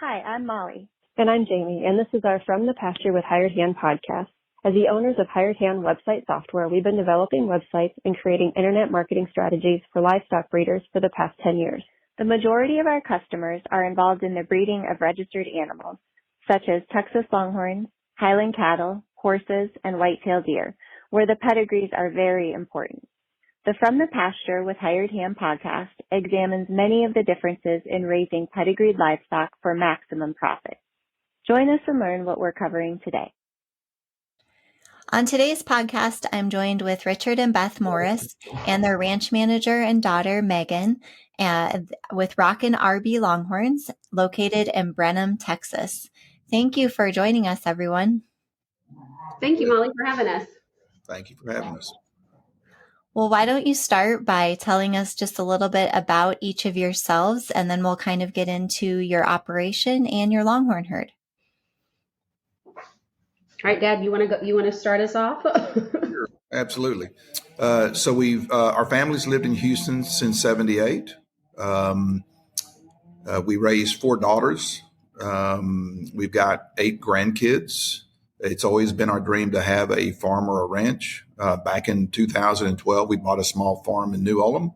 Hi, I'm Molly. And I'm Jamie, and this is our From the Pasture with Hired Hand podcast. As the owners of Hired Hand website software, we've been developing websites and creating internet marketing strategies for livestock breeders for the past 10 years. The majority of our customers are involved in the breeding of registered animals, such as Texas Longhorns, Highland cattle, horses, and white-tailed deer, where the pedigrees are very important. The From the Pasture with Hired Hand podcast examines many of the differences in raising pedigreed livestock for maximum profit. Join us and learn what we're covering today. On today's podcast, I'm joined with Richard and Beth Morris and their ranch manager and daughter, Meghan, with Rockin RB Longhorns, located in Brenham, Texas. Thank you for joining us, everyone. Thank you, Molly, for having us. Thank you for having us. Well, why don't you start by telling us just a little bit about each of yourselves, and then we'll kind of get into your operation and your Longhorn herd. All right, Dad, you want to start us off? Sure, absolutely. So we've our family's lived in Houston since '78. We raised 4 daughters. We've got 8 grandkids. It's always been our dream to have a farm or a ranch. Back in 2012, we bought a small farm in New Ulm,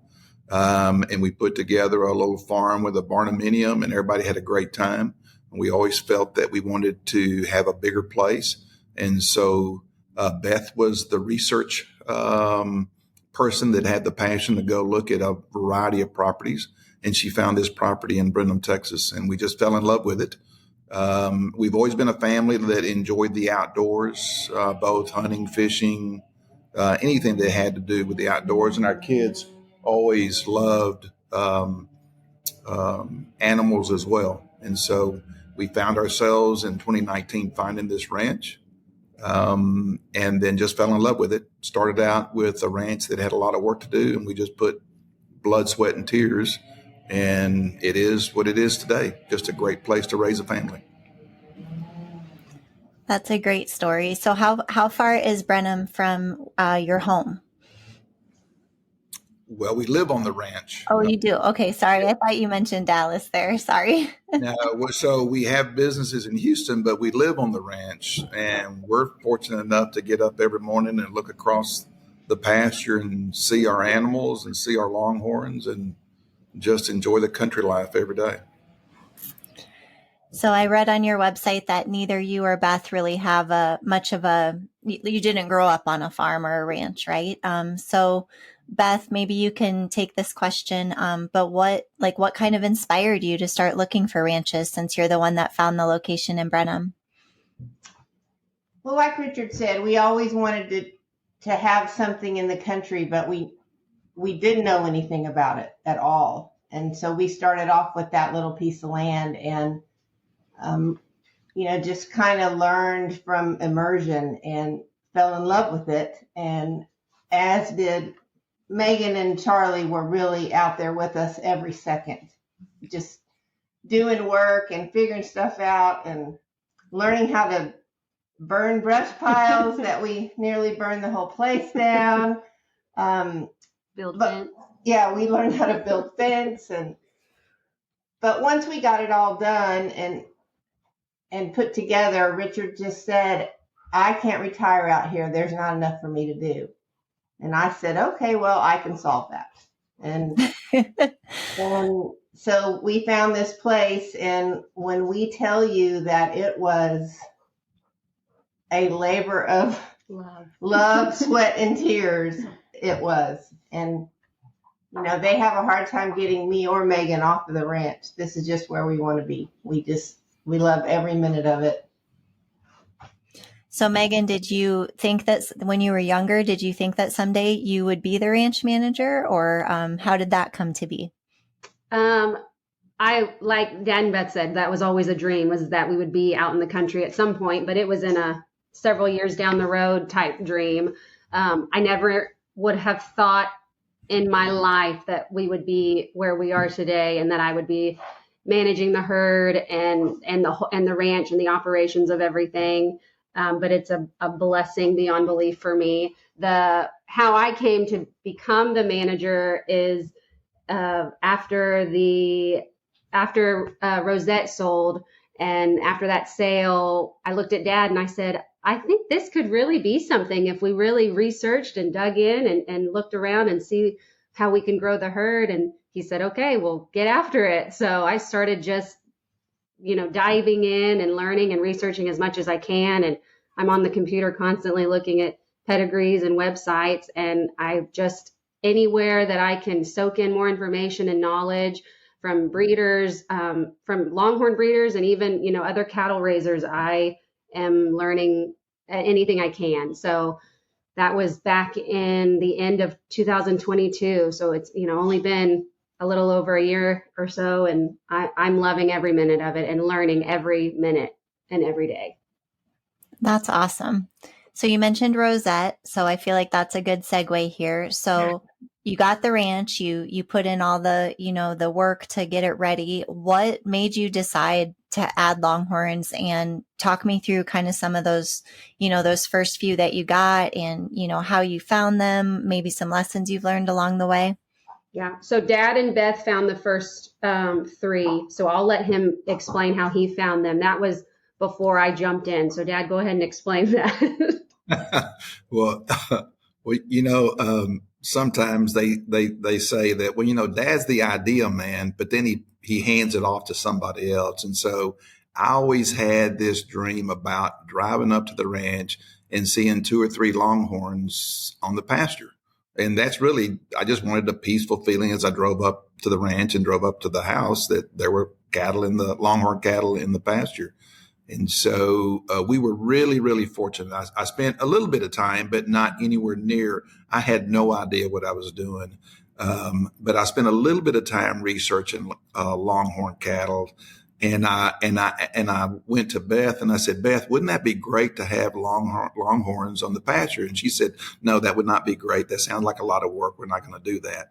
and we put together a little farm with a barnuminium, and everybody had a great time. And we always felt that we wanted to have a bigger place. And so Beth was the research person that had the passion to go look at a variety of properties. And she found this property in Brenham, Texas, and we just fell in love with it. We've always been a family that enjoyed the outdoors, both hunting, fishing, anything that had to do with the outdoors. And our kids always loved animals as well. And so we found ourselves in 2019 finding this ranch, and then just fell in love with it. Started out with a ranch that had a lot of work to do, and we just put blood, sweat, and tears. And it is what it is today. Just a great place to raise a family. That's a great story. So how far is Brenham from your home? Well, we live on the ranch. Oh, you do? Okay, sorry. I thought you mentioned Dallas there. Sorry. No, so we have businesses in Houston, but we live on the ranch, and we're fortunate enough to get up every morning and look across the pasture and see our animals and see our longhorns and just enjoy the country life every day. So I read on your website that neither you or Beth really have you didn't grow up on a farm or a ranch, right? So Beth, maybe you can take this question, but what kind of inspired you to start looking for ranches, since you're the one that found the location in Brenham? Well, like Richard said, we always wanted to have something in the country, but we didn't know anything about it at all. And so we started off with that little piece of land and, just kind of learned from immersion and fell in love with it. And as did Meghan and Charlie, were really out there with us every second, just doing work and figuring stuff out and learning how to burn brush piles that we nearly burned the whole place down. Build fence. Yeah, we learned how to build fence, but once we got it all done and put together, Richard just said, "I can't retire out here. There's not enough for me to do." And I said, "Okay, well, I can solve that." And so we found this place, and when we tell you that it was a labor of love, sweat, and tears, it was. And they have a hard time getting me or Meghan off of the ranch. This is just where we want to be. We love every minute of it. So Meghan, did you think that when you were younger, did you think that someday you would be the ranch manager, or how did that come to be? I, like Dad and Beth said, that was always a dream, was that we would be out in the country at some point, but it was in a several years down the road type dream. I never would have thought in my life that we would be where we are today, and that I would be managing the herd and the ranch and the operations of everything. But it's a blessing beyond belief for me. How I came to become the manager is after after Rosette sold, and after that sale, I looked at Dad and I said, I think this could really be something if we really researched and dug in and looked around and see how we can grow the herd. And he said, okay, well, get after it. So I started just, diving in and learning and researching as much as I can. And I'm on the computer constantly looking at pedigrees and websites. And I just, anywhere that I can soak in more information and knowledge from breeders, from Longhorn breeders, and even, other cattle raisers, I am learning anything I can. So that was back in the end of 2022. So it's, only been a little over a year or so, and I'm loving every minute of it and learning every minute and every day. That's awesome. So you mentioned Rosette, so I feel like that's a good segue here. So you got the ranch, you put in all the, the work to get it ready. What made you decide to add Longhorns, and talk me through kind of some of those, those first few that you got, and, how you found them, maybe some lessons you've learned along the way? Yeah. So Dad and Beth found the first 3. So I'll let him explain how he found them. That was before I jumped in. So Dad, go ahead and explain that. Well, sometimes they say that, Dad's the idea man, but then he hands it off to somebody else. And so I always had this dream about driving up to the ranch and seeing 2 or 3 Longhorns on the pasture. And that's really, I just wanted a peaceful feeling as I drove up to the ranch and drove up to the house that there were Longhorn cattle in the pasture. And so we were really, really fortunate. I spent a little bit of time, but not anywhere near. I had no idea what I was doing. But I spent a little bit of time researching Longhorn cattle. And I went to Beth and I said, Beth, wouldn't that be great to have Longhorns on the pasture? And she said, no, that would not be great. That sounds like a lot of work. We're not going to do that.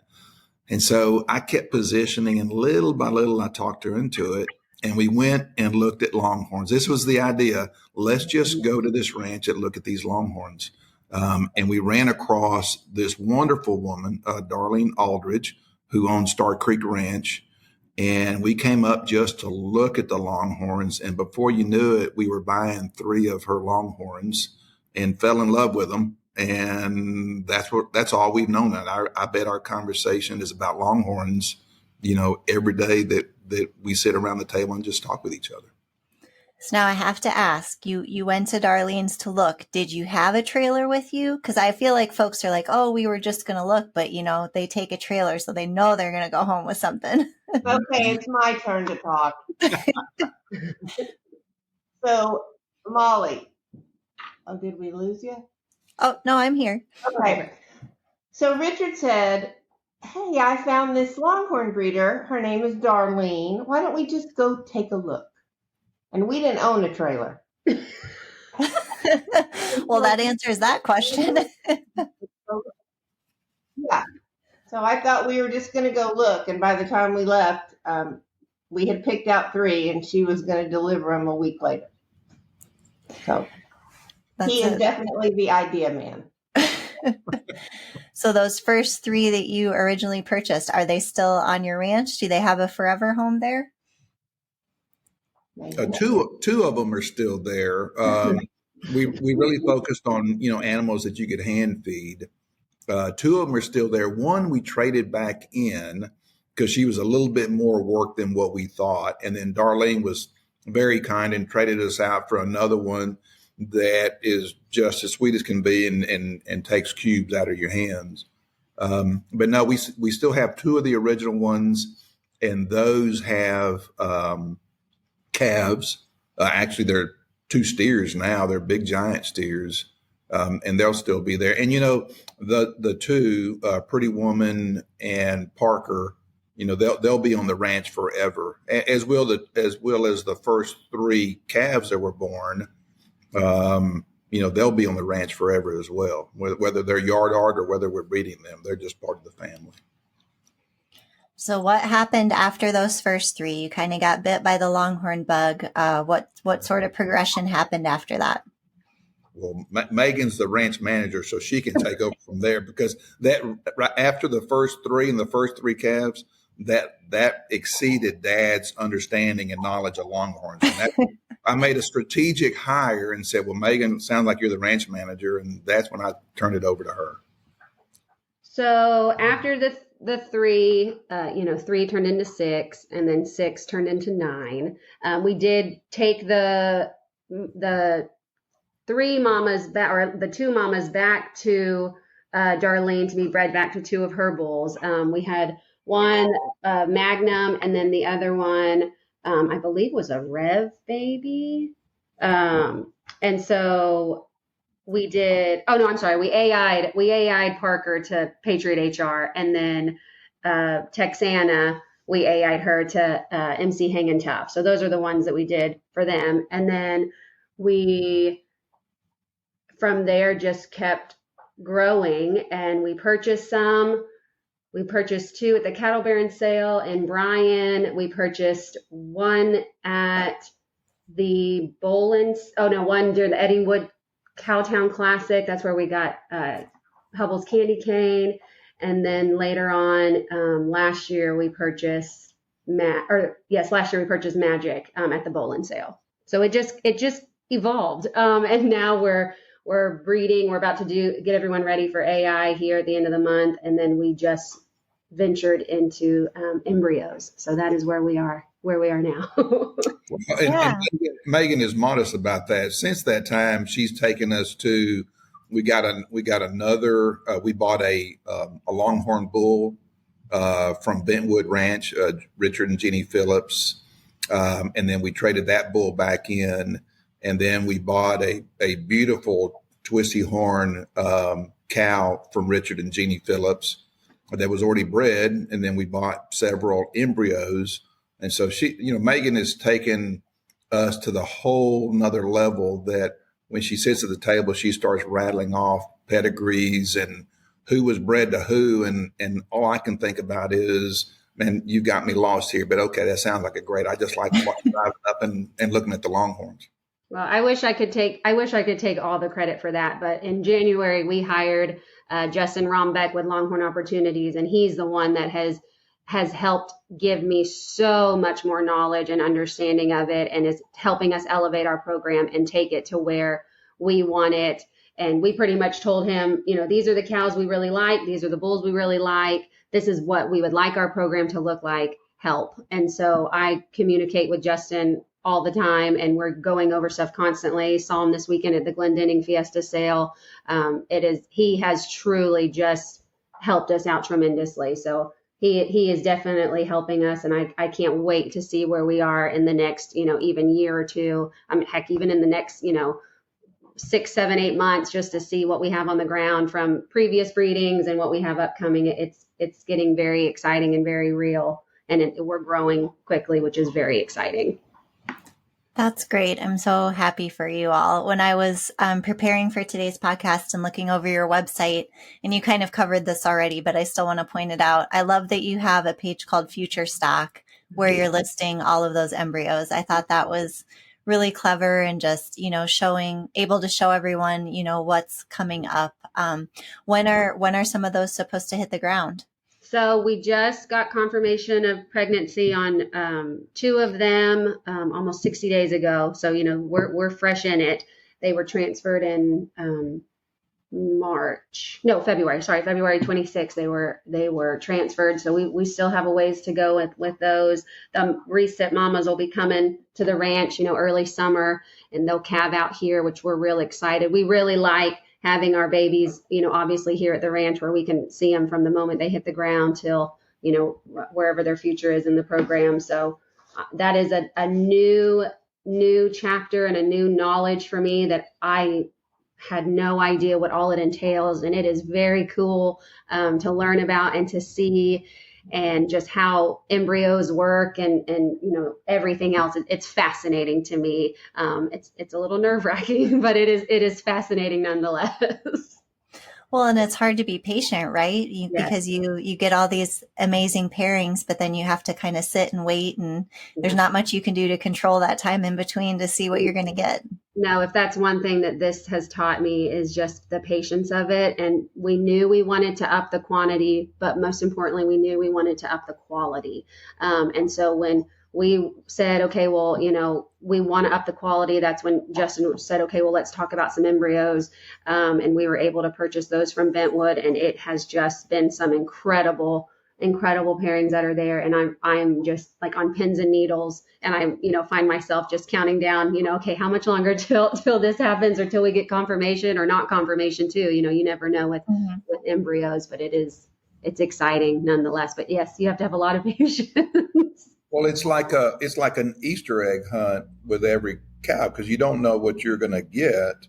And so I kept positioning, and little by little, I talked her into it. And we went and looked at Longhorns. This was the idea. Let's just go to this ranch and look at these Longhorns. And we ran across this wonderful woman, Darlene Aldridge, who owns Star Creek Ranch. And we came up just to look at the Longhorns. And before you knew it, we were buying 3 of her Longhorns and fell in love with them. And that's all we've known. And I bet our conversation is about Longhorns, every day that we sit around the table and just talk with each other. So now I have to ask, you went to Darlene's to look. Did you have a trailer with you? Because I feel like folks are like, oh, we were just going to look, but they take a trailer, so they know they're going to go home with something. Okay, it's my turn to talk. So, Molly, did we lose you? Oh, no, I'm here. Okay. So Richard said, hey, I found this Longhorn breeder. Her name is Darlene. Why don't we just go take a look? And we didn't own a trailer. Well, that answers that question. Yeah. So I thought we were just going to go look. And by the time we left, we had picked out 3, and she was going to deliver them a week later. So he is definitely the idea man. So those first 3 that you originally purchased, are they still on your ranch? Do they have a forever home there? Two of them are still there. We really focused on, animals that you could hand feed. 2 of them are still there. One we traded back in because she was a little bit more work than what we thought. And then Darlene was very kind and traded us out for another one that is just as sweet as can be and takes cubes out of your hands. But no, we still have 2 of the original ones, and those have calves. Actually, they're 2 steers now. They're big giant steers. And they'll still be there. And, the 2, Pretty Woman and Parker, they'll be on the ranch forever, as well as the first 3 calves that were born. They'll be on the ranch forever as well, whether they're yard art or whether we're breeding them. They're just part of the family. So what happened after those first 3? You kind of got bit by the Longhorn bug. What sort of progression happened after that? Well, Megan's the ranch manager, so she can take over from there, because that right after the first 3 and the first 3 calves, that exceeded Dad's understanding and knowledge of Longhorns. And that, I made a strategic hire and said, well, Meghan, it sounds like you're the ranch manager. And that's when I turned it over to her. So after the three, 3 turned into 6, and then 6 turned into 9. We did take the 3 mamas back, or the 2 mamas back to Darlene to be bred back to 2 of her bulls. We had one Magnum, and then the other one, I believe, was a Rev baby. And so we did. Oh no, I'm sorry. We AI'd Parker to Patriot HR, and then Texana, we AI'd her to MC Hangin' Tough. So those are the ones that we did for them, and then we from there just kept growing, and we purchased some. We purchased 2 at the Cattle Baron sale in Bryan. We purchased 1 at the one during the Eddingwood Cowtown Classic. That's where we got Hubble's Candy Cane. And then later on, last year we purchased Magic at the Bolin sale. So it just evolved. And now we're breeding. We're about to get everyone ready for AI here at the end of the month. And then we just ventured into embryos. So that is where we are now. And Meghan is modest about that. Since that time, she's taken us to, we bought a Longhorn bull from Bentwood Ranch, Richard and Jeannie Phillips. And then we traded that bull back in. And then we bought a beautiful twisty horn cow from Richard and Jeannie Phillips that was already bred. And then we bought several embryos. And so Meghan has taken us to the whole nother level that when she sits at the table, she starts rattling off pedigrees and who was bred to who. And all I can think about is, man, you got me lost here, but okay, that sounds like I just like driving up and looking at the Longhorns. Well, I wish I could take all the credit for that. But in January, we hired Justin Rombeck with Longhorn Opportunities, and he's the one that has helped give me so much more knowledge and understanding of it, and is helping us elevate our program and take it to where we want it. And we pretty much told him, these are the cows we really like. These are the bulls we really like. This is what we would like our program to look like. Help. And so I communicate with Justin all the time, and we're going over stuff constantly. Saw him this weekend at the Glendenning Fiesta sale. He has truly just helped us out tremendously. So he is definitely helping us, and I can't wait to see where we are in the next, even year or two. Heck, even in the next, 6, 7, 8 months, just to see what we have on the ground from previous breedings and what we have upcoming. It's getting very exciting and very real, and we're growing quickly, which is very exciting. That's great. I'm so happy for you all. When I was preparing for today's podcast and looking over your website, and you kind of covered this already, but I still want to point it out. I love that you have a page called Future Stock where you're listing all of those embryos. I thought that was really clever, and just, able to show everyone, what's coming up. When are some of those supposed to hit the ground? So we just got confirmation of pregnancy on 2 of them almost 60 days ago. So, we're fresh in it. They were transferred in February 26th. They were transferred. So we still have a ways to go with those. The reset mamas will be coming to the ranch, early summer, and they'll calve out here, which we're real excited. We really like having our babies, obviously here at the ranch where we can see them from the moment they hit the ground till, wherever their future is in the program. So that is a new chapter and a new knowledge for me that I had no idea what all it entails. And it is very cool to learn about and to see, and just how embryos work and everything else. It's fascinating to me. It's a little nerve-wracking, but it is fascinating nonetheless. Well, and it's hard to be patient, right? Because you get all these amazing pairings, but then you have to kind of sit and wait, and there's not much you can do to control that time in between to see what you're going to get. No, if that's one thing that this has taught me is just the patience of it. And we knew we wanted to up the quantity, but most importantly, we knew we wanted to up the quality. And so when we said, okay, well, we want to up the quality, that's when Justin said, okay, well, let's talk about some embryos. And we were able to purchase those from Bentwood, and it has just been some incredible pairings that are there. And I'm just like on pins and needles, and I find myself just counting down, okay, how much longer till this happens, or till we get confirmation or not confirmation too. You never know with embryos, but it's exciting nonetheless. But yes, you have to have a lot of patience. Well, it's like an Easter egg hunt with every cow, because you don't know what you're going to get,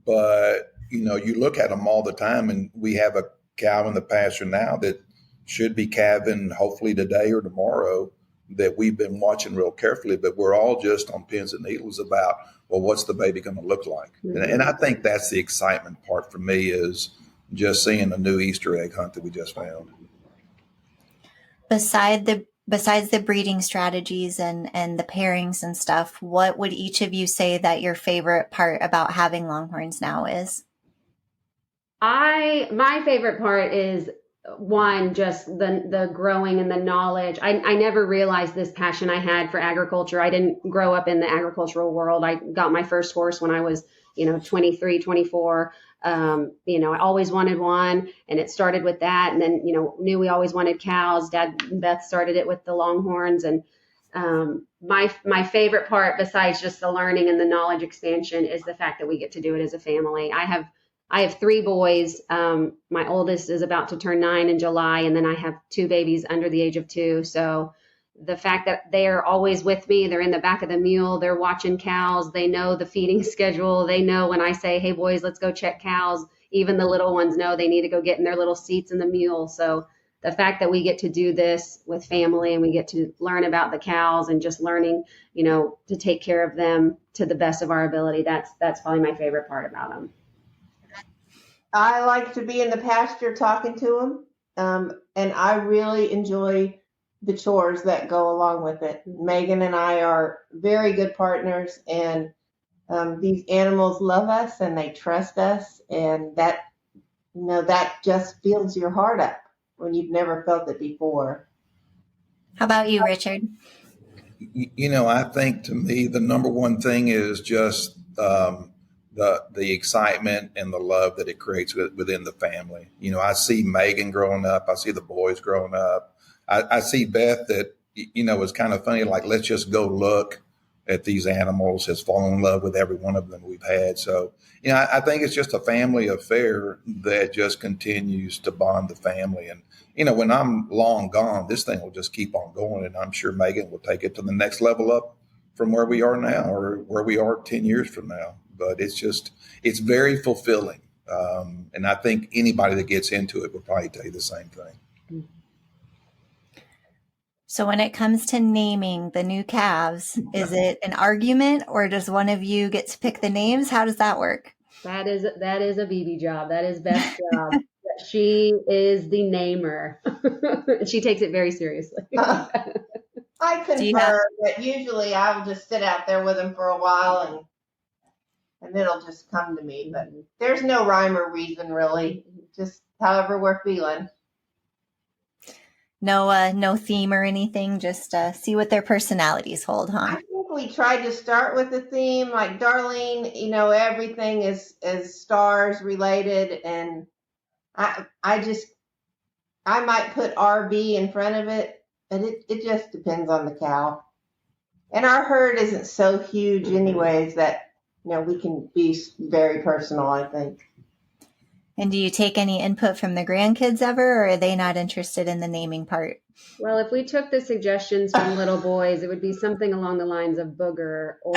but you look at them all the time, and we have a cow in the pasture now that should be calving hopefully today or tomorrow, that we've been watching real carefully, but we're all just on pins and needles about, well, what's the baby going to look like? And I think that's the excitement part for me, is just seeing a new Easter egg hunt that we just found. Besides the breeding strategies and the pairings and stuff, what would each of you say that your favorite part about having Longhorns now is? My favorite part is, one, just the growing and the knowledge. I never realized this passion I had for agriculture. I didn't grow up in the agricultural world. I got my first horse when I was, 23, 24. I always wanted one, and it started with that. And then, knew we always wanted cows. Dad and Beth started it with the Longhorns. And my favorite part, besides just the learning and the knowledge expansion, is the fact that we get to do it as a family. I have 3 boys. My oldest is about to turn 9 in July, and then I have 2 babies under the age of 2. So the fact that they are always with me, they're in the back of the mule, they're watching cows, they know the feeding schedule, they know when I say, hey boys, let's go check cows, even the little ones know they need to go get in their little seats in the mule. So the fact that we get to do this with family, and we get to learn about the cows, and just learning, to take care of them to the best of our ability, that's probably my favorite part about them. I like to be in the pasture talking to them, and I really enjoy the chores that go along with it. Megan and I are very good partners, and these animals love us and they trust us, and that just fills your heart up when you've never felt it before. How about you, Richard? I think, to me, the number one thing is just the excitement and the love that it creates within the family. I see Megan growing up. I see the boys growing up. I see Beth that, is kind of funny, like, let's just go look at these animals, has fallen in love with every one of them we've had. So, I think it's just a family affair that just continues to bond the family. And, when I'm long gone, this thing will just keep on going. And I'm sure Megan will take it to the next level up from where we are now, or where we are 10 years from now. But it's very fulfilling. And I think anybody that gets into it will probably tell you the same thing. So when it comes to naming the new calves, is it an argument, or does one of you get to pick the names? How does that work? That is a BB job. That is Beth's job. She is the namer. She takes it very seriously. I concur, but usually I'll just sit out there with them for a while, and it'll just come to me. But there's no rhyme or reason, really. Just however we're feeling. No theme or anything, just see what their personalities hold, huh? I think we tried to start with a theme, like Darlene, everything is stars related, and I might put RB in front of it, but it just depends on the cow. And our herd isn't so huge anyways that, we can be very personal, I think. And do you take any input from the grandkids ever, or are they not interested in the naming part? Well, if we took the suggestions from little boys, it would be something along the lines of booger, or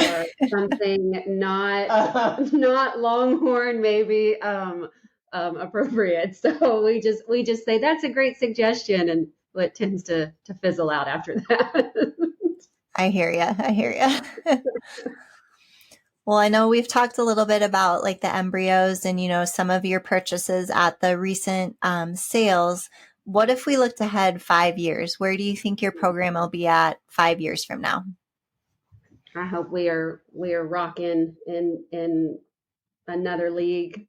something not Longhorn, maybe appropriate. So we just say that's a great suggestion, and it tends to fizzle out after that. I hear you. Well, I know we've talked a little bit about like the embryos and, some of your purchases at the recent sales. What if we looked ahead 5 years? Where do you think your program will be at 5 years from now? I hope we are rocking in another league.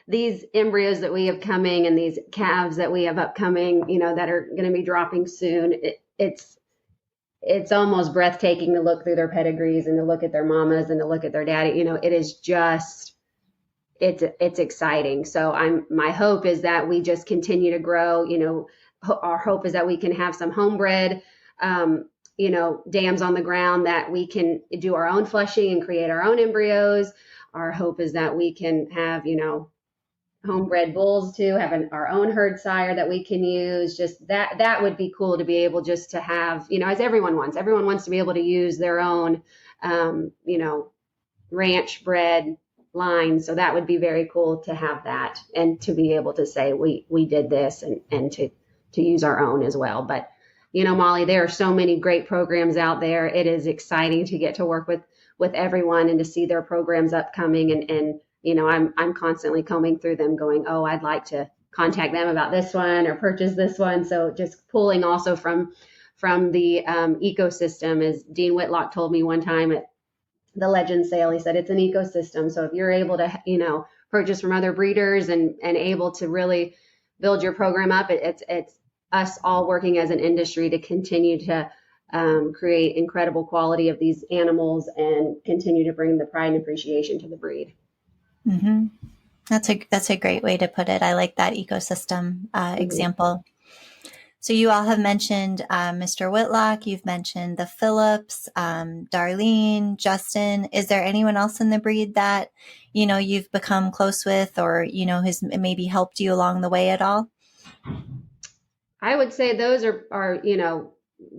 These embryos that we have coming and these calves that we have upcoming, that are going to be dropping soon. It's almost breathtaking to look through their pedigrees and to look at their mamas and to look at their daddy. It is just, it's exciting. So my hope is that we just continue to grow. Our hope is that we can have some homebred, dams on the ground, that we can do our own flushing and create our own embryos. Our hope is that we can have, homebred bulls too, having our own herd sire that we can use. Just that would be cool to be able just to have, as everyone wants to be able to use their own, ranch bred line. So that would be very cool to have that, and to be able to say we did this, and to use our own as well. But Molly, there are so many great programs out there. It is exciting to get to work with everyone and to see their programs upcoming. And I'm constantly combing through them going, oh, I'd like to contact them about this one or purchase this one. So just pulling also from the ecosystem, as Dean Whitlock told me one time at the Legend sale, he said, it's an ecosystem. So if you're able to, purchase from other breeders and able to really build your program up, it's us all working as an industry to continue to create incredible quality of these animals and continue to bring the pride and appreciation to the breed. Mm-hmm. That's a great way to put it. I like that ecosystem example. So you all have mentioned Mr. Whitlock. You've mentioned the Phillips, Darlene, Justin. Is there anyone else in the breed that you've become close with, or has maybe helped you along the way at all? I would say those are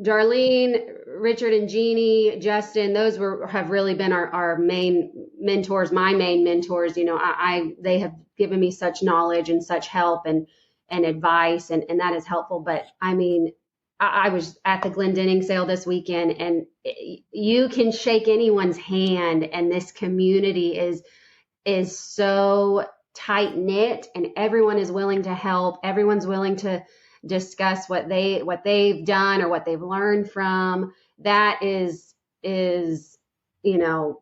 Darlene, Richard, and Jeannie, Justin. Those have really been our main mentors. My main mentors. They have given me such knowledge and such help and advice, and that is helpful. But I mean, I was at the Glendenning sale this weekend, and you can shake anyone's hand, and this community is so tight knit, and everyone is willing to help. Everyone's willing to discuss what they've done or what they've learned from. That is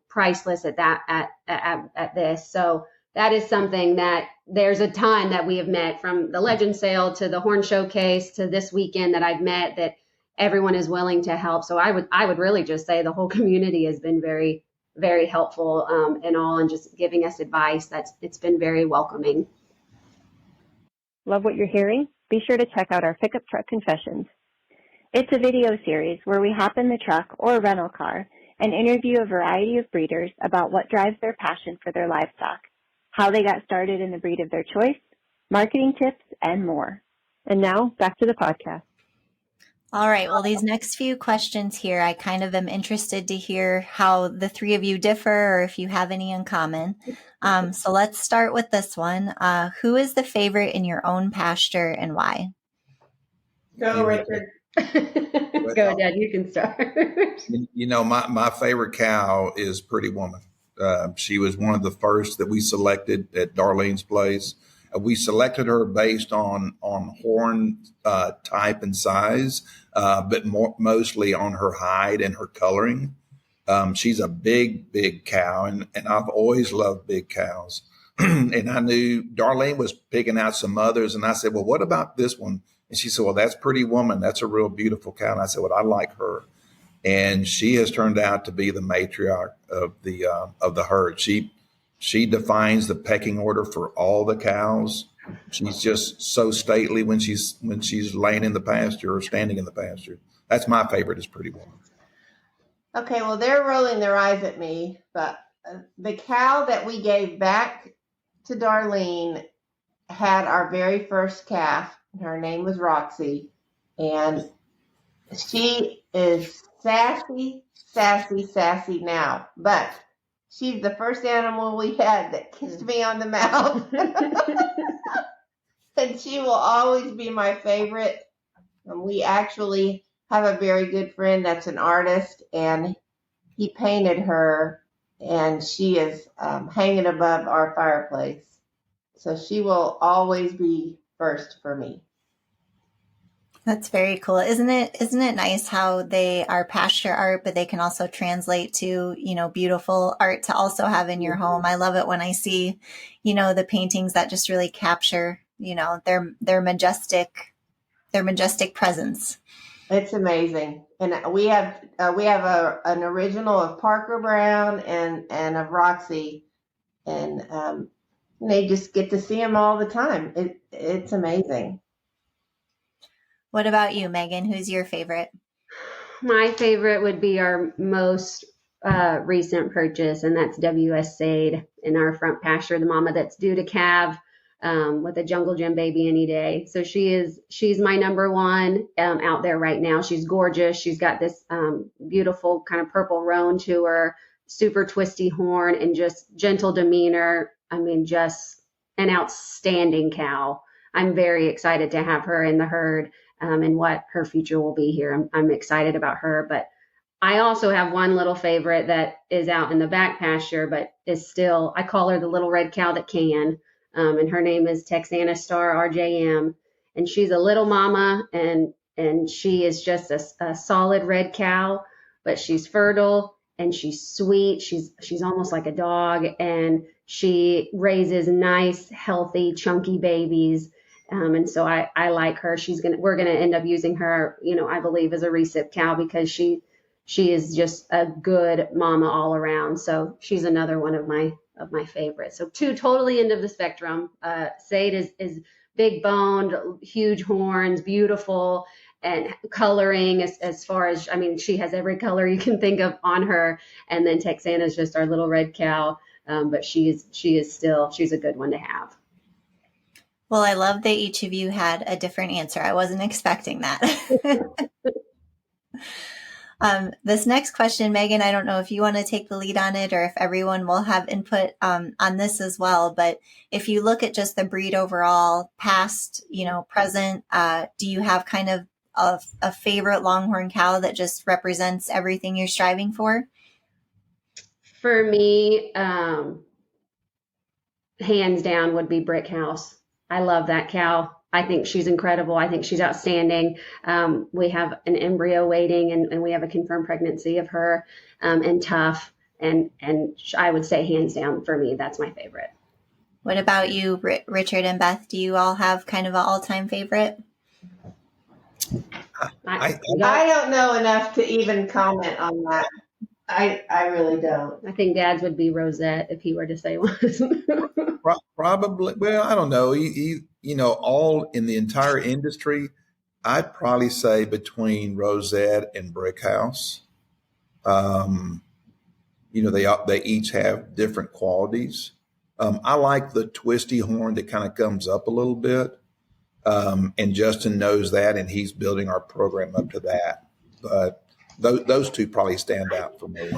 priceless at this. So that is something that there's a ton that we have met, from the Legend sale to the Horn Showcase to this weekend, that I've met, that everyone is willing to help. So I would really just say the whole community has been very, very helpful and just giving us advice. It's been very welcoming. Love what you're hearing? Be sure to check out our Pickup Truck Confessions. It's a video series where we hop in the truck or rental car and interview a variety of breeders about what drives their passion for their livestock, how they got started in the breed of their choice, marketing tips, and more. And now, back to the podcast. All right. Well, these next few questions here, I kind of am interested to hear how the three of you differ, or if you have any in common. So let's start with this one. Who is the favorite in your own pasture, and why? Go, Richard. Go, Dad. You can start. My favorite cow is Pretty Woman. She was one of the first that we selected at Darlene's place. We selected her based on horn type and size, but mostly on her hide and her coloring. She's a big cow, and I've always loved big cows. And I knew Darlene was picking out some others, and I said, well, what about this one? And she said, well, that's Pretty Woman. That's a real beautiful cow. And I said, well, I like her. And she has turned out to be the matriarch of the herd. She defines the pecking order for all the cows. She's just so stately when she's laying in the pasture or standing in the pasture. That's my favorite, is Pretty Woman. Okay, well, they're rolling their eyes at me, but the cow that we gave back to Darlene had our very first calf. Her name was Roxy, and she is sassy now, but she's the first animal we had that kissed me on the mouth. And she will always be my favorite. And we actually have a very good friend that's an artist, and he painted her, and she is hanging above our fireplace. So she will always be first for me. That's very cool. Isn't it nice how they are pasture art, but they can also translate to, beautiful art to also have in your home. I love it when I see, the paintings that just really capture, their majestic presence. It's amazing. And we have an original of Parker Brown and of Roxy, and they just get to see them all the time. It's amazing. What about you, Megan? Who's your favorite? My favorite would be our most recent purchase, and that's W.S. Sade in our front pasture, the mama that's due to calve with a jungle gym baby any day. So she's my number one out there right now. She's gorgeous. She's got this beautiful kind of purple roan to her, super twisty horn, and just gentle demeanor. I mean, just an outstanding cow. I'm very excited to have her in the herd. And what her future will be here. I'm excited about her, but I also have one little favorite that is out in the back pasture, but is still, I call her the little red cow that can, and her name is Texana Star RJM, and she's a little mama, and she is just a solid red cow, but she's fertile and she's sweet. She's almost like a dog, and she raises nice, healthy, chunky babies. And so I like her. We're gonna end up using her, I believe, as a recip cow because she is just a good mama all around. So she's another one of my favorites. So two totally end of the spectrum. Sade is big boned, huge horns, beautiful, and coloring as far as, she has every color you can think of on her. And then Texana is just our little red cow, but she's a good one to have. Well, I love that each of you had a different answer. I wasn't expecting that. This next question, Megan, I don't know if you want to take the lead on it or if everyone will have input on this as well. But if you look at just the breed overall, past, present, do you have kind of a favorite Longhorn cow that just represents everything you're striving for? For me, hands down would be Brick House. I love that cow. I think she's incredible. I think she's outstanding. We have an embryo waiting, and we have a confirmed pregnancy of her, and Tough. And I would say hands down for me, that's my favorite. What about you, Richard and Beth? Do you all have kind of an all-time favorite? I don't know enough to even comment on that. I really don't. I think Dad's would be Rosette if he were to say one. Probably. Well, I don't know. All in the entire industry, I'd probably say between Rosette and Brickhouse. They each have different qualities. I like the twisty horn that kind of comes up a little bit. And Justin knows that, and he's building our program up to that. But those two probably stand out for me.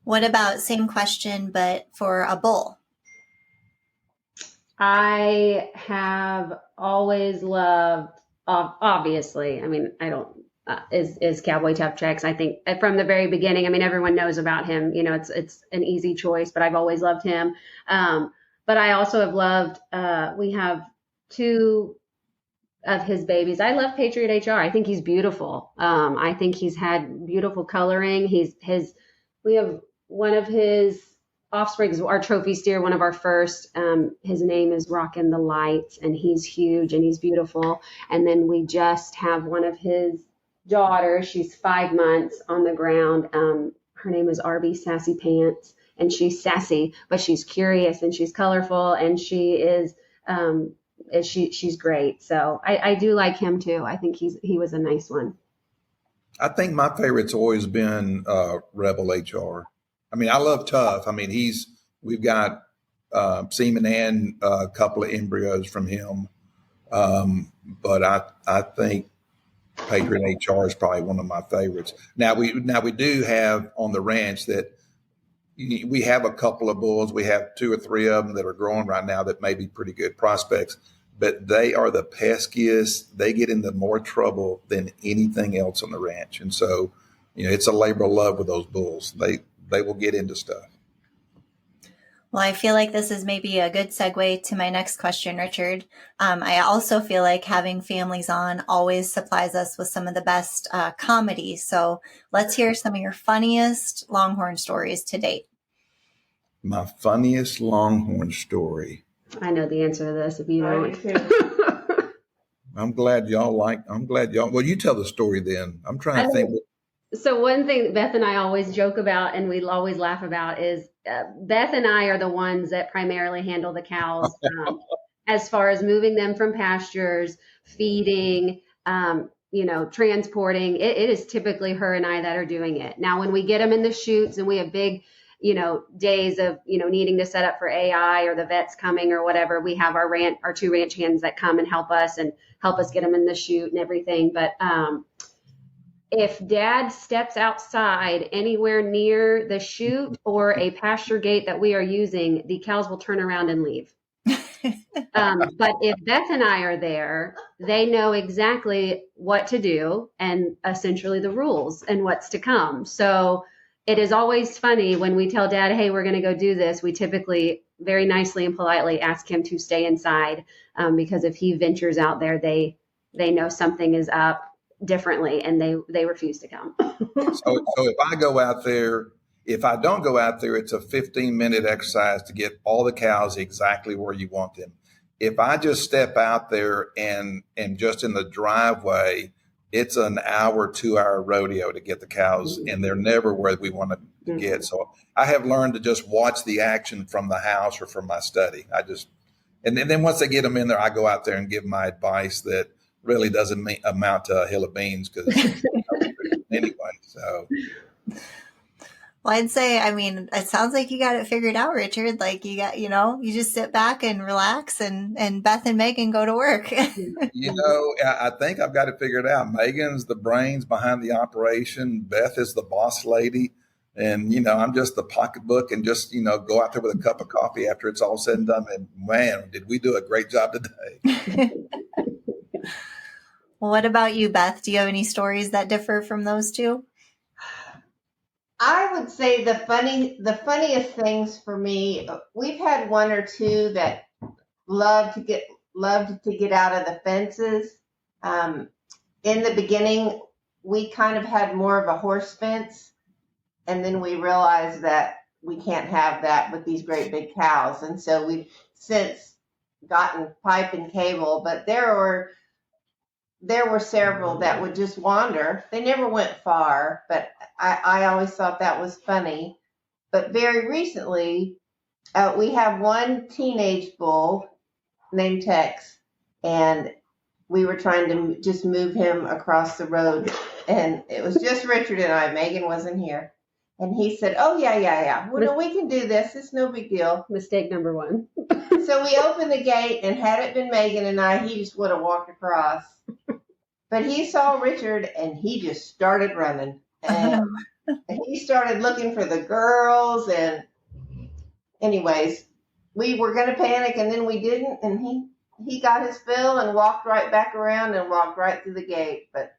What about same question, but for a bull? I have always loved, obviously, is Cowboy Tough Tracks. I think from the very beginning, everyone knows about him. It's an easy choice, but I've always loved him. But I also have loved, we have two of his babies. I love Patriot HR. I think he's beautiful. I think he's had beautiful coloring. We have one of his offspring, our trophy steer, one of our first. His name is Rockin the Light, and he's huge and he's beautiful. And then we just have one of his daughters. She's 5 months on the ground. Her name is Arby Sassy Pants, and she's sassy, but she's curious and she's colorful, and she is she's great. So I do like him too. I think he was a nice one. I think my favorite's always been Rebel HR. I love Tough. We've got semen and a couple of embryos from him. But I think Patriot HR is probably one of my favorites. Now we do have on the ranch that we have a couple of bulls. We have 2 or 3 of them that are growing right now that may be pretty good prospects, but they are the peskiest. They get into more trouble than anything else on the ranch. And so, it's a labor of love with those bulls. They will get into stuff. Well, I feel like this is maybe a good segue to my next question, Richard. I also feel like having families on always supplies us with some of the best comedy. So let's hear some of your funniest Longhorn stories to date. My funniest Longhorn story. I know the answer to this if you don't. I'm glad y'all. Well, you tell the story then. I'm trying to think. So one thing Beth and I always joke about and we always laugh about is Beth and I are the ones that primarily handle the cows as far as moving them from pastures, feeding, transporting. It is typically her and I that are doing it. Now, when we get them in the chutes and we have big, days of, needing to set up for AI or the vet's coming or whatever, we have our 2 ranch hands that come and help us get them in the chute and everything. But if Dad steps outside anywhere near the chute or a pasture gate that we are using, the cows will turn around and leave. But if Beth and I are there, they know exactly what to do and essentially the rules and what's to come. So it is always funny when we tell Dad, hey, we're going to go do this. We typically very nicely and politely ask him to stay inside because if he ventures out there, they know something is up differently and they refuse to come. So if I go out there, if I don't go out there, it's a 15-minute exercise to get all the cows exactly where you want them. If I just step out there and just in the driveway, it's an hour, 2-hour rodeo to get the cows, and they're never where we want to get. So I have learned to just watch the action from the house or from my study. And then once I get them in there, I go out there and give my advice that really doesn't amount to a hill of beans because anyway. So, well, I'd say, it sounds like you got it figured out, Richard. Like you got, you just sit back and relax, and Beth and Meghan go to work. I think I've got it figured out. Megan's the brains behind the operation. Beth is the boss lady. And, I'm just the pocketbook and just, go out there with a cup of coffee after it's all said and done. And man, did we do a great job today. Well, what about you, Beth? Do you have any stories that differ from those two? I would say the funniest things for me, we've had 1 or 2 that loved to get out of the fences. In the beginning, we kind of had more of a horse fence, and then we realized that we can't have that with these great big cows. And so we've since gotten pipe and cable, but there were several that would just wander. They never went far, but I always thought that was funny. But very recently, we have one teenage bull named Tex, and we were trying to just move him across the road. And it was just Richard and I. Megan wasn't here. And he said, oh, yeah. Well, no, we can do this. It's no big deal. Mistake number 1. So we opened the gate, and had it been Megan and I, he just would have walked across. But he saw Richard, and he just started running. And he started looking for the girls. And anyways, we were going to panic, and then we didn't. And he got his fill and walked right back around and walked right through the gate. But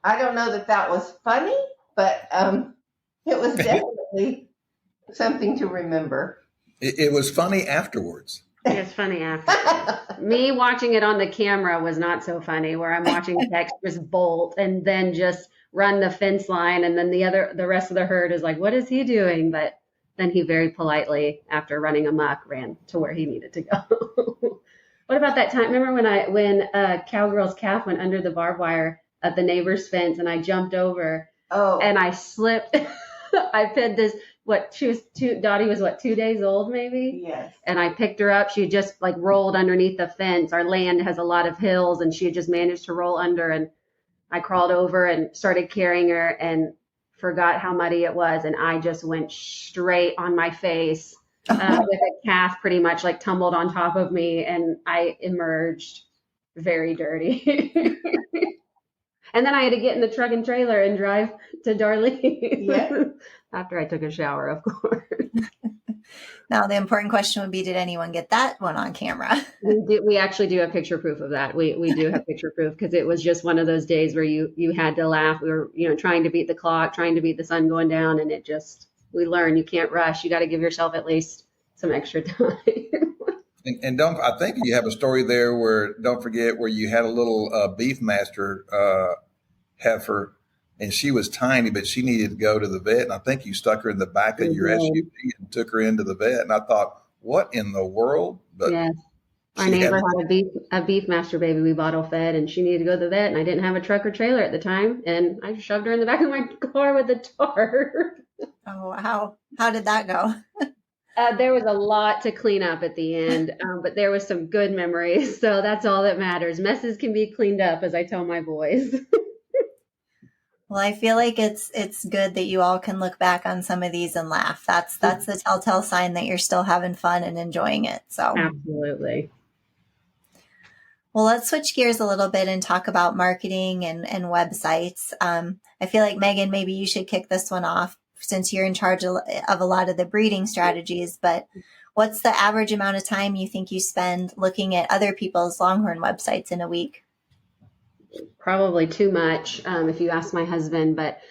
I don't know that was funny, but it was definitely something to remember. It was funny afterwards. It's funny after. Me watching it on the camera was not so funny, where I'm watching Tex just bolt and then just run the fence line, and then the rest of the herd is like, what is he doing? But then he very politely, after running amok, ran to where he needed to go. What about that time? Remember when Cowgirl's calf went under the barbed wire at the neighbor's fence, and I jumped over and I slipped. I fed this. Dottie was 2 days old maybe? Yes. And I picked her up. She had just rolled underneath the fence. Our land has a lot of hills, and she had just managed to roll under, and I crawled over and started carrying her and forgot how muddy it was. And I just went straight on my face with a calf pretty much tumbled on top of me, and I emerged very dirty. And then I had to get in the truck and trailer and drive to Darlene. Yeah. After I took a shower, of course. Now, the important question would be, did anyone get that one on camera? We actually do have picture proof of that. We do have picture proof, because it was just one of those days where you had to laugh. We were, trying to beat the clock, trying to beat the sun going down, and it just we learn. You can't rush. You got to give yourself at least some extra time. And don't, I think you have a story there where, don't forget, where you had a little beef master heifer, and she was tiny, but she needed to go to the vet. And I think you stuck her in the back of your SUV and took her into the vet. And I thought, what in the world? But yes. Our neighbor had a beef master baby we bottle fed, and she needed to go to the vet, and I didn't have a truck or trailer at the time, and I shoved her in the back of my car with a tarp. Oh, how did that go? There was a lot to clean up at the end, but there was some good memories, so that's all that matters. Messes can be cleaned up, as I tell my boys. Well, I feel like it's good that you all can look back on some of these and laugh. That's the telltale sign that you're still having fun and enjoying it. So absolutely. Well, let's switch gears a little bit and talk about marketing and websites. I feel like, Meghan, maybe you should kick this one off since you're in charge of a lot of the breeding strategies. But what's the average amount of time you think you spend looking at other people's Longhorn websites in a week? Probably too much, if you ask my husband. But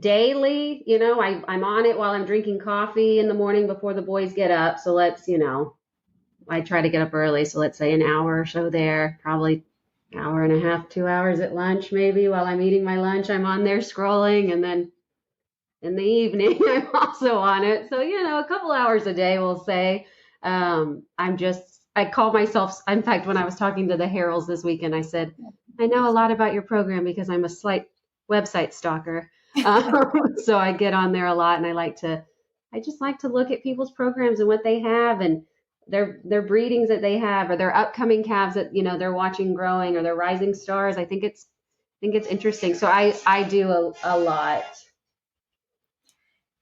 daily, I'm on it while I'm drinking coffee in the morning before the boys get up. So I try to get up early. So let's say an hour or so there, probably an hour and a half, 2 hours at lunch, maybe while I'm eating my lunch, I'm on there scrolling. And then in the evening, I'm also on it. So, a couple hours a day, we'll say. I call myself, in fact, when I was talking to the Heralds this weekend, I said, I know a lot about your program because I'm a slight website stalker. So I get on there a lot, and I just like to look at people's programs and what they have, and their breedings that they have, or their upcoming calves that they're watching growing, or their rising stars. I think it's interesting. So I do a lot.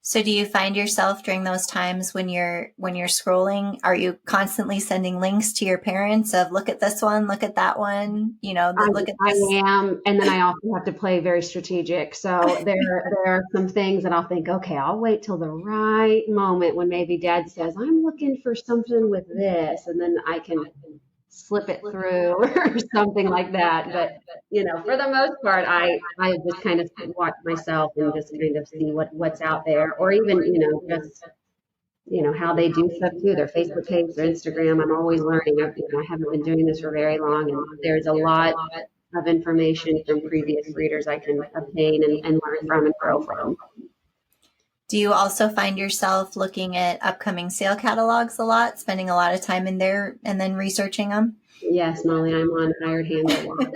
So do you find yourself during those times when you're scrolling, are you constantly sending links to your parents of look at this one, look at that one, look at this? I am, and then I also have to play very strategic. So there are some things that I'll think, okay, I'll wait till the right moment when maybe Dad says, I'm looking for something with this, and then I can slip it through or something like that. But for the most part, I just kind of watch myself and just kind of see what's out there, or even just how they do stuff too, their Facebook page, their Instagram. I'm always learning. I haven't been doing this for very long, and there's a lot of information from previous breeders I can obtain and learn from and grow from. Do you also find yourself looking at upcoming sale catalogs a lot, spending a lot of time in there and then researching them? Yes, Molly, I'm on Hired Hand a lot.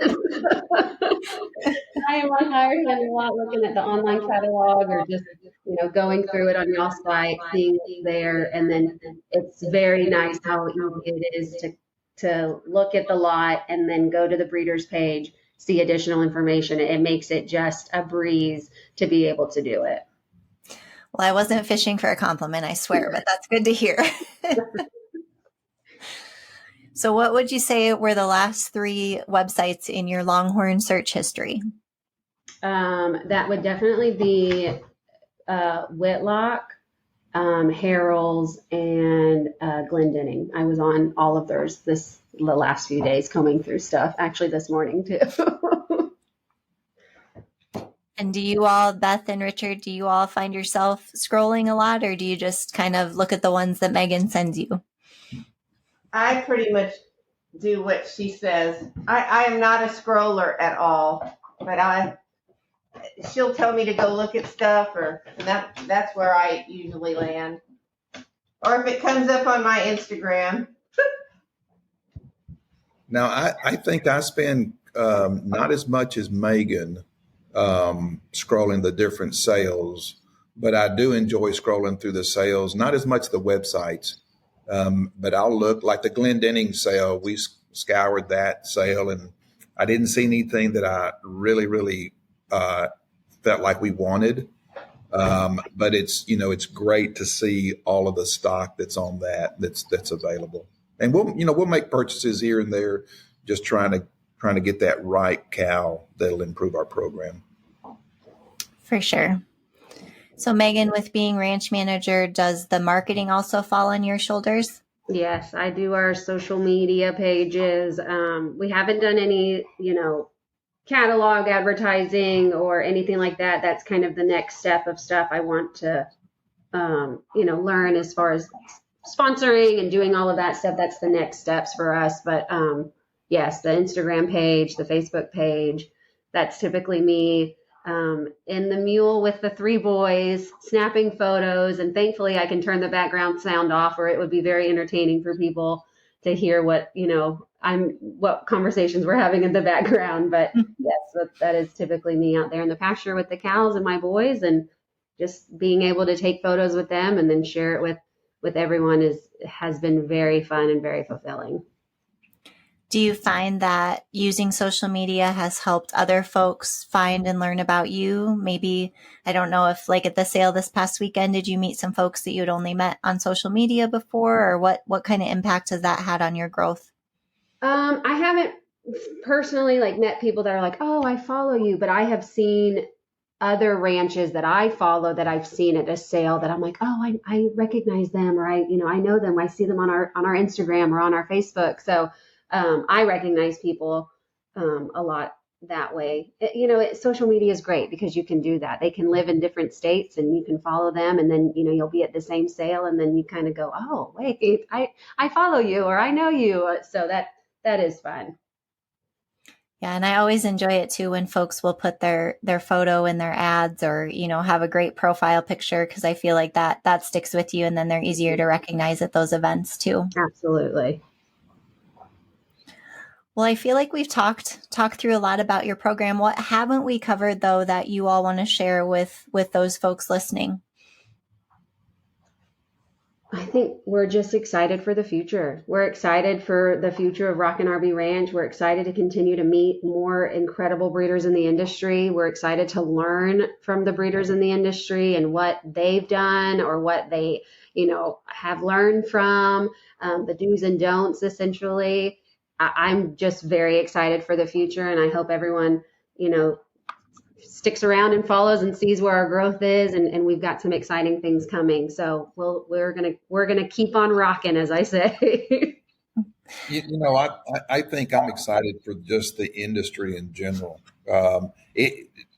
I am on Hired Hand a lot, looking at the online catalog, or just going through it on y'all's site, seeing what's there, and then it's very nice how easy it is to look at the lot and then go to the breeder's page, see additional information. It makes it just a breeze to be able to do it. Well, I wasn't fishing for a compliment, I swear, but that's good to hear. So what would you say were the last 3 websites in your Longhorn search history? That would definitely be Whitlock, Harrell's, and Glendenning. I was on all of theirs the last few days, combing through stuff, actually this morning too. And do you all, Beth and Richard, do you all find yourself scrolling a lot, or do you just kind of look at the ones that Meghan sends you? I pretty much do what she says. I am not a scroller at all, but she'll tell me to go look at stuff, and that's where I usually land. Or if it comes up on my Instagram. Now, I think I spend not as much as Meghan scrolling the different sales, but I do enjoy scrolling through the sales, not as much the websites, but I'll look like the Glendenning sale. We scoured that sale, and I didn't see anything that I really, really felt like we wanted. But it's great to see all of the stock that's on that's available. And we'll make purchases here and there, just trying to get that right cow that'll improve our program. For sure. So Meghan, with being ranch manager, does the marketing also fall on your shoulders? Yes, I do our social media pages. We haven't done any, catalog advertising or anything like that. That's kind of the next step of stuff I want to, learn as far as sponsoring and doing all of that stuff. That's the next steps for us. But yes, the Instagram page, the Facebook page, that's typically me in the mule with the 3 boys snapping photos. And thankfully I can turn the background sound off, or it would be very entertaining for people to hear what conversations we're having in the background. But yes, that is typically me out there in the pasture with the cows and my boys, and just being able to take photos with them and then share it with everyone has been very fun and very fulfilling. Do you find that using social media has helped other folks find and learn about you? Maybe, I don't know if like at the sale this past weekend, did you meet some folks that you'd only met on social media before, or what kind of impact has that had on your growth? I haven't personally met people that are like, oh, I follow you, but I have seen other ranches that I follow that I've seen at a sale that I'm like, oh, I recognize them, or I know them. I see them on our Instagram or on our Facebook. So I recognize people a lot that way. Social media is great because you can do that. They can live in different states and you can follow them, and then you'll be at the same sale, and then you kind of go, oh wait, I follow you, or I know you. So that is fun. Yeah, and I always enjoy it too when folks will put their photo in their ads, or have a great profile picture, because I feel like that sticks with you, and then they're easier to recognize at those events too. Absolutely. Well, I feel like we've talked through a lot about your program. What haven't we covered though that you all want to share with those folks listening? I think we're just excited for the future. We're excited for the future of Rockin' RV Ranch. We're excited to continue to meet more incredible breeders in the industry. We're excited to learn from the breeders in the industry and what they've done, or what they, have learned from, the do's and don'ts, essentially. I'm just very excited for the future, and I hope everyone, sticks around and follows and sees where our growth is, and we've got some exciting things coming. So we're gonna keep on rocking, as I say. I think I'm excited for just the industry in general.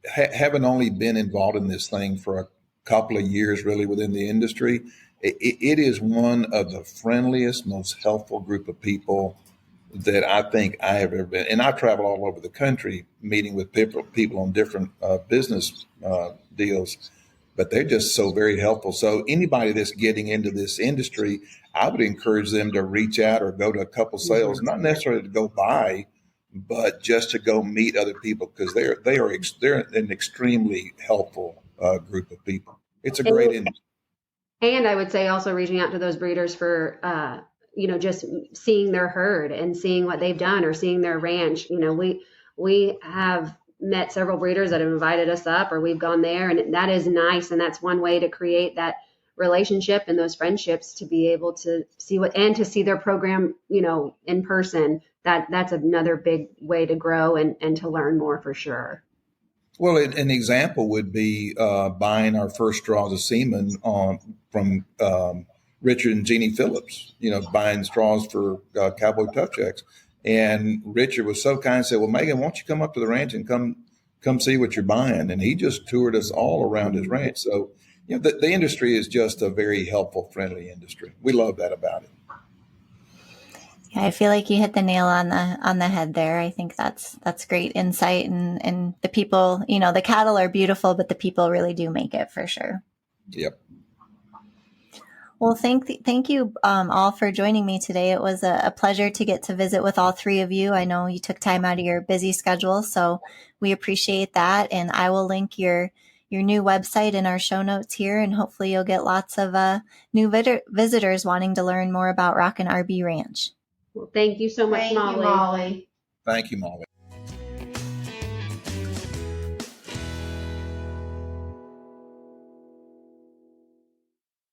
Having only been involved in this thing for a couple of years, really, within the industry, it is one of the friendliest, most helpful group of people that I think I have ever been. And I travel all over the country meeting with people on different business deals, but they're just so very helpful. So anybody that's getting into this industry, I would encourage them to reach out or go to a couple sales, not necessarily to go buy, but just to go meet other people, because they're an extremely helpful group of people. It's a great industry. And I would say also reaching out to those breeders for just seeing their herd and seeing what they've done, or seeing their ranch. We have met several breeders that have invited us up, or we've gone there, and that is nice. And that's one way to create that relationship and those friendships, to be able to see to see their program, in person. That's another big way to grow and to learn more, for sure. Well, an example would be buying our first straws of semen from Richard and Jeannie Phillips, buying straws for Cowboy Tough Checks. And Richard was so kind and said, well, Meghan, why don't you come up to the ranch and come see what you're buying? And he just toured us all around his ranch. So, the industry is just a very helpful, friendly industry. We love that about it. Yeah, I feel like you hit the nail on the head there. I think that's great insight, and the people, the cattle are beautiful, but the people really do make it, for sure. Yep. Well, thank you all for joining me today. It was a pleasure to get to visit with all 3 of you. I know you took time out of your busy schedule, so we appreciate that. And I will link your new website in our show notes here, and hopefully you'll get lots of new visitors wanting to learn more about Rockin' RV Ranch. Well, thank you so much, Molly. Thank you, Molly. Thank you, Molly.